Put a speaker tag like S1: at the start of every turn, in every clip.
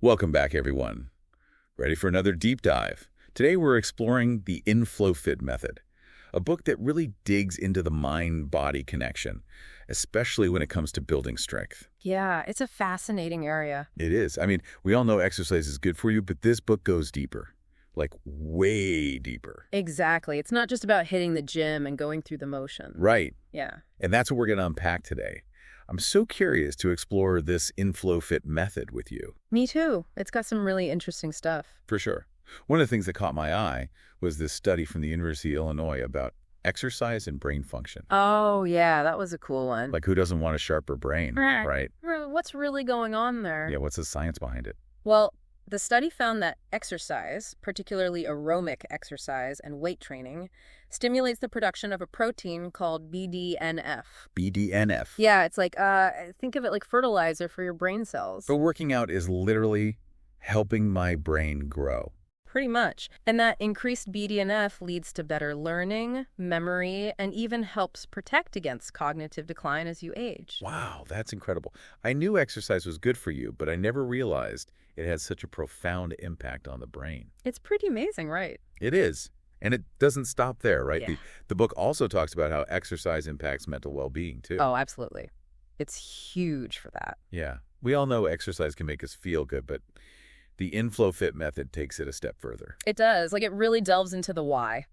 S1: Welcome back, everyone. Ready for another deep dive? Today we're exploring the InFlowFit method, a book that really digs into the mind-body connection, especially when it comes to building strength.
S2: Yeah, it's a fascinating area.
S1: It is. I mean, we all know exercise is good for you, but this book goes deeper, like way deeper.
S2: Exactly. It's not just about hitting the gym and going through the motions.
S1: Right.
S2: Yeah.
S1: And that's what we're going to unpack today. I'm so curious to explore this InFlowFit method with you.
S2: Me too. It's got some really interesting stuff.
S1: For sure. One of the things that caught my eye was this study from the University of Illinois about exercise and brain function.
S2: Oh, yeah, that was a cool one.
S1: Like, who doesn't want a sharper brain, right?
S2: What's really going on there?
S1: Yeah, what's the science behind it?
S2: Well, the study found that exercise, particularly aerobic exercise and weight training, stimulates the production of a protein called BDNF.
S1: BDNF.
S2: Yeah, it's like, think of it like fertilizer for your brain cells.
S1: So working out is literally helping my brain grow.
S2: Pretty much. And that increased BDNF leads to better learning, memory, and even helps protect against cognitive decline as you age.
S1: Wow, that's incredible. I knew exercise was good for you, but I never realized it had such a profound impact on the brain.
S2: It's pretty amazing, right?
S1: It is. And it doesn't stop there, right?
S2: Yeah.
S1: The book also talks about how exercise impacts mental well-being, too.
S2: Oh, absolutely. It's huge for that.
S1: Yeah. We all know exercise can make us feel good, but the InFlowFit method takes it a step further.
S2: It does. Like, it really delves into the why.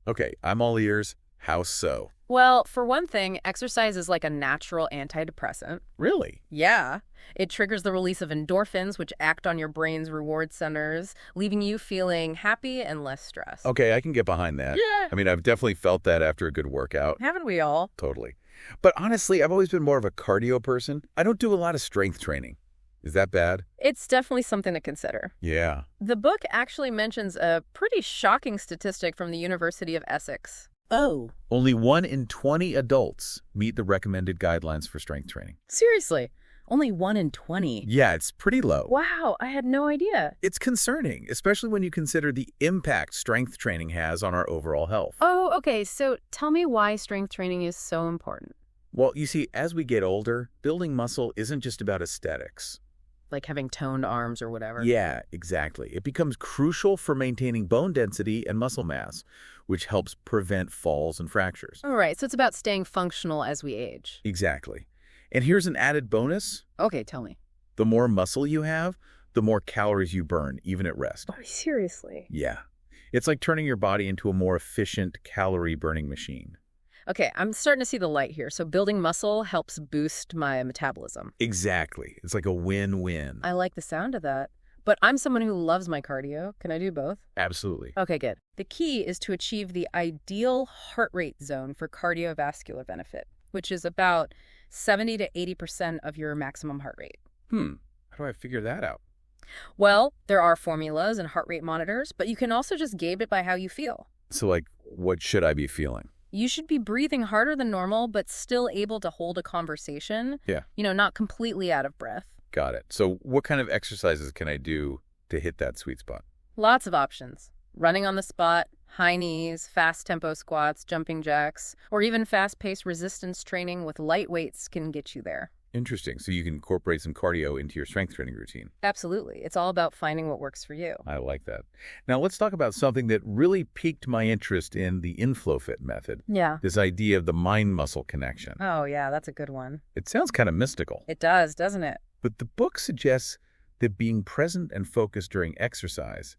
S1: Okay, I'm all ears. How so?
S2: Well, for one thing, exercise is like a natural antidepressant.
S1: Really?
S2: Yeah. It triggers the release of endorphins, which act on your brain's reward centers, leaving you feeling happy and less stressed.
S1: Okay, I can get behind that.
S2: Yeah.
S1: I mean, I've definitely felt that after a good workout.
S2: Haven't we all?
S1: Totally. But honestly, I've always been more of a cardio person. I don't do a lot of strength training. Is that bad?
S2: It's definitely something to consider.
S1: Yeah.
S2: The book actually mentions a pretty shocking statistic from the University of Essex. Oh.
S1: Only 1 in 20 adults meet the recommended guidelines for strength training.
S2: Seriously? Only 1 in 20?
S1: Yeah, it's pretty low.
S2: Wow, I had no idea.
S1: It's concerning, especially when you consider the impact strength training has on our overall health.
S2: Oh, okay, so tell me why strength training is so important.
S1: Well, you see, as we get older, building muscle isn't just about aesthetics.
S2: Like having toned arms or whatever.
S1: Yeah, exactly. It becomes crucial for maintaining bone density and muscle mass, which helps prevent falls and fractures.
S2: All right, so it's about staying functional as we age.
S1: Exactly. And here's an added bonus.
S2: Okay, tell me.
S1: The more muscle you have, the more calories you burn, even at rest.
S2: Oh, seriously?
S1: Yeah. It's like turning your body into a more efficient calorie-burning machine.
S2: Okay, I'm starting to see the light here. So building muscle helps boost my metabolism.
S1: Exactly. It's like a win-win.
S2: I like the sound of that. But I'm someone who loves my cardio. Can I do both?
S1: Absolutely.
S2: Okay, good. The key is to achieve the ideal heart rate zone for cardiovascular benefit, which is about 70 to 80% of your maximum heart rate.
S1: How do I figure that out?
S2: Well, there are formulas and heart rate monitors, but you can also just gauge it by how you feel.
S1: So, like, what should I be feeling?
S2: You should be breathing harder than normal, but still able to hold a conversation.
S1: Yeah.
S2: You know, not completely out of breath.
S1: Got it. So what kind of exercises can I do to hit that sweet spot?
S2: Lots of options. Running on the spot, high knees, fast tempo squats, jumping jacks, or even fast-paced resistance training with light weights can get you there.
S1: Interesting. So you can incorporate some cardio into your strength training routine.
S2: Absolutely. It's all about finding what works for you.
S1: I like that. Now let's talk about something that really piqued my interest in the InFlowFit method.
S2: Yeah.
S1: This idea of the mind-muscle connection.
S2: Oh, yeah, that's a good one.
S1: It sounds kind of mystical.
S2: It does, doesn't it?
S1: But the book suggests that being present and focused during exercise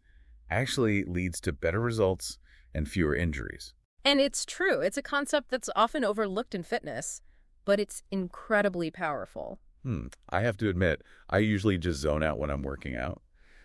S1: actually leads to better results and fewer injuries.
S2: And it's true. It's a concept that's often overlooked in fitness, but it's incredibly powerful.
S1: I have to admit, I usually just zone out when I'm working out.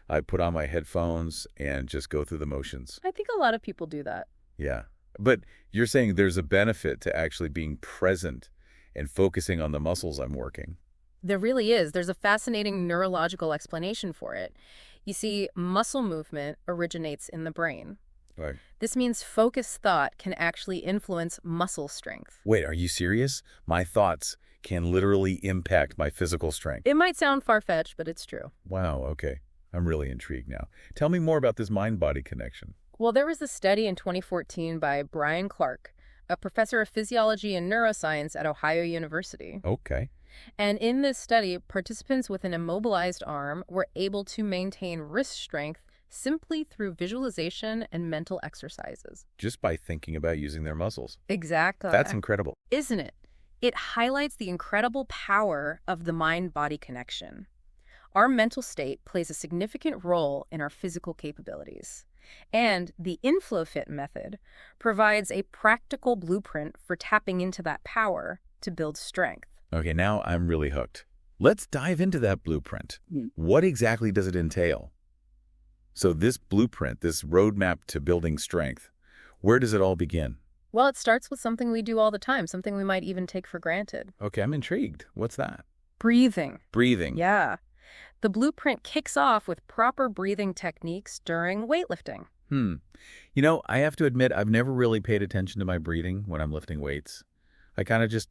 S1: I put on my headphones and just go through the motions.
S2: I think a lot of people do that.
S1: Yeah. But you're saying there's a benefit to actually being present and focusing on the muscles I'm working.
S2: There really is. There's a fascinating neurological explanation for it. You see, muscle movement originates in the brain.
S1: Right.
S2: This means focused thought can actually influence muscle strength.
S1: Wait, are you serious? My thoughts can literally impact my physical strength.
S2: It might sound far-fetched, but it's true.
S1: Wow, okay. I'm really intrigued now. Tell me more about this mind-body connection.
S2: Well, there was a study in 2014 by Brian Clark, a professor of physiology and neuroscience at Ohio University.
S1: Okay.
S2: And in this study, participants with an immobilized arm were able to maintain wrist strength simply through visualization and mental exercises.
S1: Just by thinking about using their muscles.
S2: Exactly.
S1: That's incredible.
S2: Isn't it? It highlights the incredible power of the mind-body connection. Our mental state plays a significant role in our physical capabilities. And the InflowFit method provides a practical blueprint for tapping into that power to build strength.
S1: Okay, now I'm really hooked. Let's dive into that blueprint. What exactly does it entail? So this blueprint, this roadmap to building strength, where does it all begin?
S2: Well, it starts with something we do all the time, something we might even take for granted.
S1: Okay, I'm intrigued. What's that?
S2: Breathing.
S1: Breathing.
S2: Yeah. The blueprint kicks off with proper breathing techniques during weightlifting.
S1: You know, I have to admit, I've never really paid attention to my breathing when I'm lifting weights. I kind of just,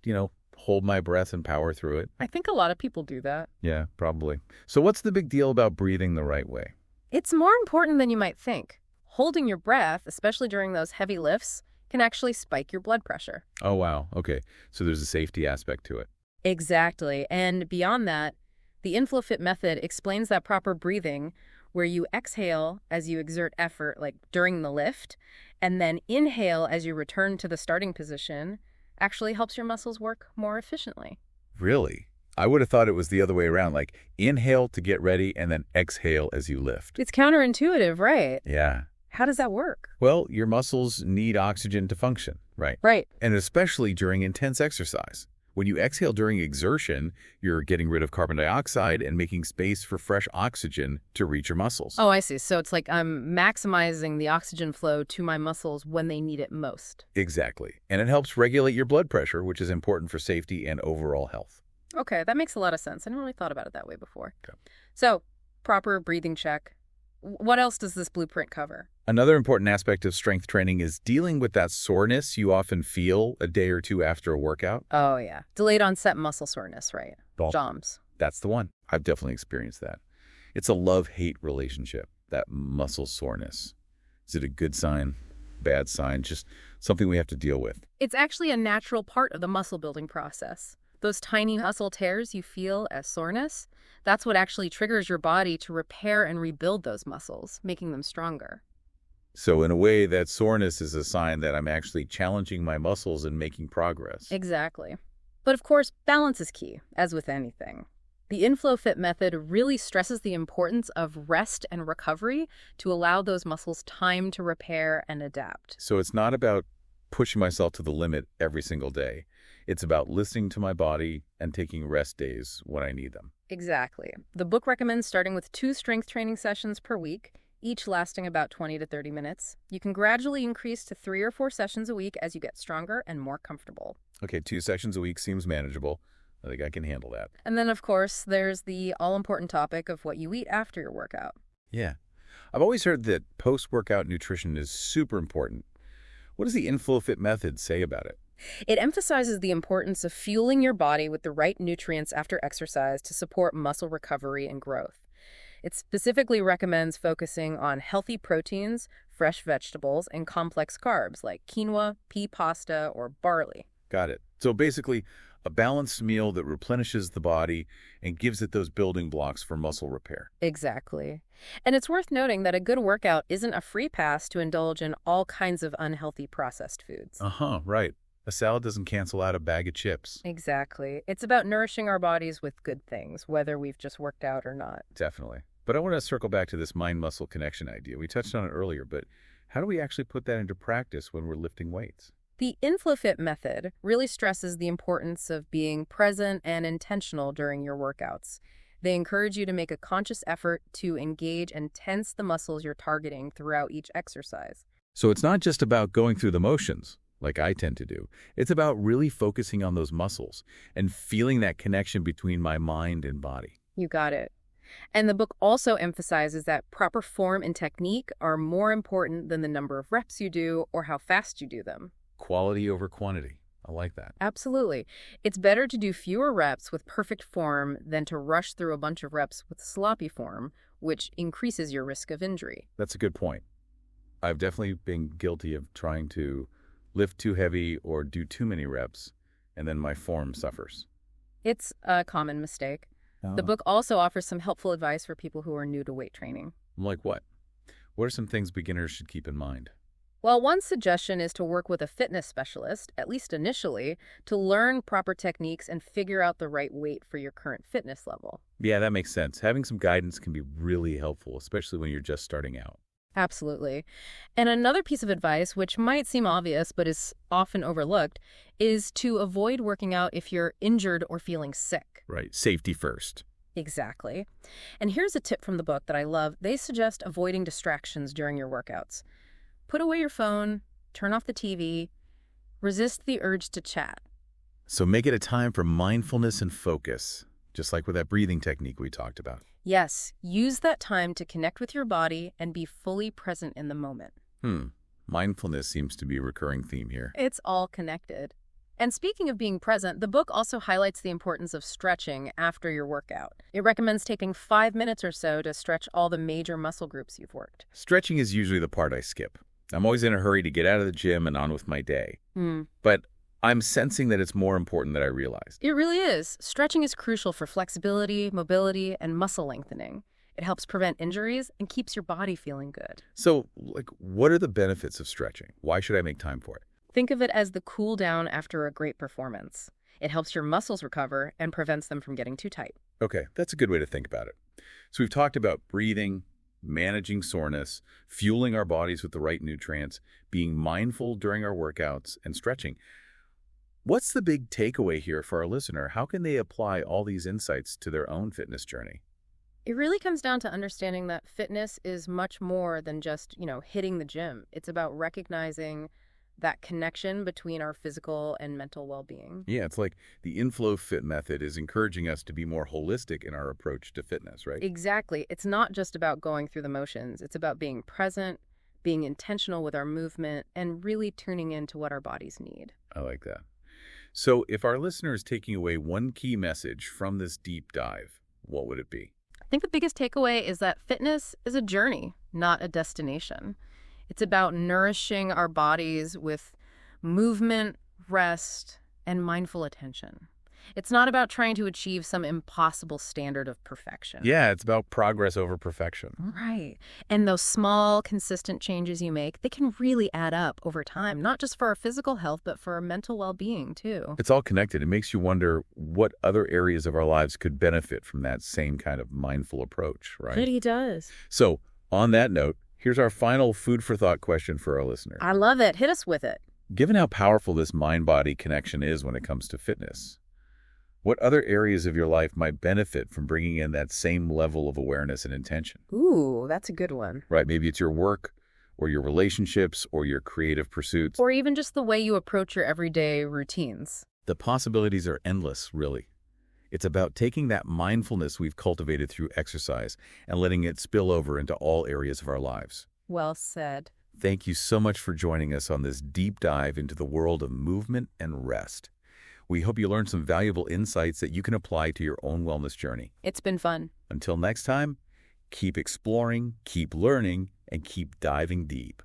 S1: hold my breath and power through it.
S2: I think a lot of people do that.
S1: Yeah, probably. So what's the big deal about breathing the right way?
S2: It's more important than you might think. Holding your breath, especially during those heavy lifts, can actually spike your blood pressure.
S1: Oh, wow. Okay. So there's a safety aspect to it.
S2: Exactly. And beyond that, the InflowFit method explains that proper breathing, where you exhale as you exert effort, like during the lift, and then inhale as you return to the starting position, actually helps your muscles work more efficiently.
S1: Really? I would have thought it was the other way around, like inhale to get ready and then exhale as you lift.
S2: It's counterintuitive, right?
S1: Yeah.
S2: How does that work?
S1: Well, your muscles need oxygen to function, right?
S2: Right.
S1: And especially during intense exercise. When you exhale during exertion, you're getting rid of carbon dioxide and making space for fresh oxygen to reach your muscles.
S2: Oh, I see. So it's like I'm maximizing the oxygen flow to my muscles when they need it most.
S1: Exactly. And it helps regulate your blood pressure, which is important for safety and overall health.
S2: Okay, that makes a lot of sense. I never really thought about it that way before.
S1: Okay.
S2: So, proper breathing check. What else does this blueprint cover?
S1: Another important aspect of strength training is dealing with that soreness you often feel a day or two after a workout.
S2: Oh, yeah. Delayed onset muscle soreness, right? JOMS.
S1: That's the one. I've definitely experienced that. It's a love-hate relationship, that muscle soreness. Is it a good sign, bad sign, just something we have to deal with?
S2: It's actually a natural part of the muscle building process. Those tiny muscle tears you feel as soreness, that's what actually triggers your body to repair and rebuild those muscles, making them stronger.
S1: So in a way, that soreness is a sign that I'm actually challenging my muscles and making progress.
S2: Exactly. But of course, balance is key, as with anything. The InflowFit method really stresses the importance of rest and recovery to allow those muscles time to repair and adapt.
S1: So it's not about pushing myself to the limit every single day. It's about listening to my body and taking rest days when I need them.
S2: Exactly. The book recommends starting with 2 strength training sessions per week, each lasting about 20 to 30 minutes. You can gradually increase to 3 or 4 sessions a week as you get stronger and more comfortable.
S1: Okay, 2 sessions a week seems manageable. I think I can handle that.
S2: And then, of course, there's the all-important topic of what you eat after your workout.
S1: Yeah. I've always heard that post-workout nutrition is super important. What does the InflowFit method say about it?
S2: It emphasizes the importance of fueling your body with the right nutrients after exercise to support muscle recovery and growth. It specifically recommends focusing on healthy proteins, fresh vegetables, and complex carbs like quinoa, pea pasta, or barley.
S1: Got it. So basically, a balanced meal that replenishes the body and gives it those building blocks for muscle repair.
S2: Exactly. And it's worth noting that a good workout isn't a free pass to indulge in all kinds of unhealthy processed foods.
S1: Right. A salad doesn't cancel out a bag of chips.
S2: Exactly. It's about nourishing our bodies with good things, whether we've just worked out or not.
S1: Definitely. But I want to circle back to this mind-muscle connection idea. We touched on it earlier, but how do we actually put that into practice when we're lifting weights?
S2: The InflowFit method really stresses the importance of being present and intentional during your workouts. They encourage you to make a conscious effort to engage and tense the muscles you're targeting throughout each exercise.
S1: So it's not just about going through the motions, like I tend to do. It's about really focusing on those muscles and feeling that connection between my mind and body.
S2: You got it. And the book also emphasizes that proper form and technique are more important than the number of reps you do or how fast you do them.
S1: Quality over quantity. I like that.
S2: Absolutely. It's better to do fewer reps with perfect form than to rush through a bunch of reps with sloppy form, which increases your risk of injury.
S1: That's a good point. I've definitely been guilty of trying to lift too heavy or do too many reps, and then my form suffers.
S2: It's a common mistake. The
S1: Oh.
S2: book also offers some helpful advice for people who are new to weight training.
S1: Like what? What are some things beginners should keep in mind?
S2: Well, one suggestion is to work with a fitness specialist, at least initially, to learn proper techniques and figure out the right weight for your current fitness level.
S1: Yeah, that makes sense. Having some guidance can be really helpful, especially when you're just starting out.
S2: Absolutely. And another piece of advice, which might seem obvious but is often overlooked, is to avoid working out if you're injured or feeling sick.
S1: Right. Safety first.
S2: Exactly. And here's a tip from the book that I love. They suggest avoiding distractions during your workouts. Put away your phone, turn off the TV, resist the urge to chat.
S1: So make it a time for mindfulness and focus, just like with that breathing technique we talked about.
S2: Yes, use that time to connect with your body and be fully present in the moment.
S1: Mindfulness seems to be a recurring theme here.
S2: It's all connected. And speaking of being present, the book also highlights the importance of stretching after your workout. It recommends taking 5 minutes or so to stretch all the major muscle groups you've worked.
S1: Stretching is usually the part I skip. I'm always in a hurry to get out of the gym and on with my day. But I'm sensing that it's more important than I realized.
S2: It really is. Stretching is crucial for flexibility, mobility, and muscle lengthening. It helps prevent injuries and keeps your body feeling good.
S1: So, what are the benefits of stretching? Why should I make time for it?
S2: Think of it as the cool down after a great performance. It helps your muscles recover and prevents them from getting too tight.
S1: Okay, that's a good way to think about it. So we've talked about breathing, managing soreness, fueling our bodies with the right nutrients, being mindful during our workouts, and stretching. What's the big takeaway here for our listener? How can they apply all these insights to their own fitness journey?
S2: It really comes down to understanding that fitness is much more than just, hitting the gym. It's about recognizing that connection between our physical and mental well-being.
S1: Yeah, it's like the Inflow Fit method is encouraging us to be more holistic in our approach to fitness, right?
S2: Exactly. It's not just about going through the motions. It's about being present, being intentional with our movement, and really tuning into what our bodies need.
S1: I like that. So if our listener is taking away one key message from this deep dive, what would it be?
S2: I think the biggest takeaway is that fitness is a journey, not a destination. It's about nourishing our bodies with movement, rest, and mindful attention. It's not about trying to achieve some impossible standard of perfection.
S1: Yeah, it's about progress over perfection.
S2: Right. And those small, consistent changes you make, they can really add up over time, not just for our physical health, but for our mental well-being, too.
S1: It's all connected. It makes you wonder what other areas of our lives could benefit from that same kind of mindful approach, right?
S2: It does.
S1: So, on that note, here's our final food for thought question for our listener.
S2: I love it. Hit us with it.
S1: Given how powerful this mind-body connection is when it comes to fitness, what other areas of your life might benefit from bringing in that same level of awareness and intention?
S2: Ooh, that's a good one.
S1: Right, maybe it's your work or your relationships or your creative pursuits.
S2: Or even just the way you approach your everyday routines.
S1: The possibilities are endless, really. It's about taking that mindfulness we've cultivated through exercise and letting it spill over into all areas of our lives.
S2: Well said.
S1: Thank you so much for joining us on this deep dive into the world of movement and rest. We hope you learned some valuable insights that you can apply to your own wellness journey.
S2: It's been fun.
S1: Until next time, keep exploring, keep learning, and keep diving deep.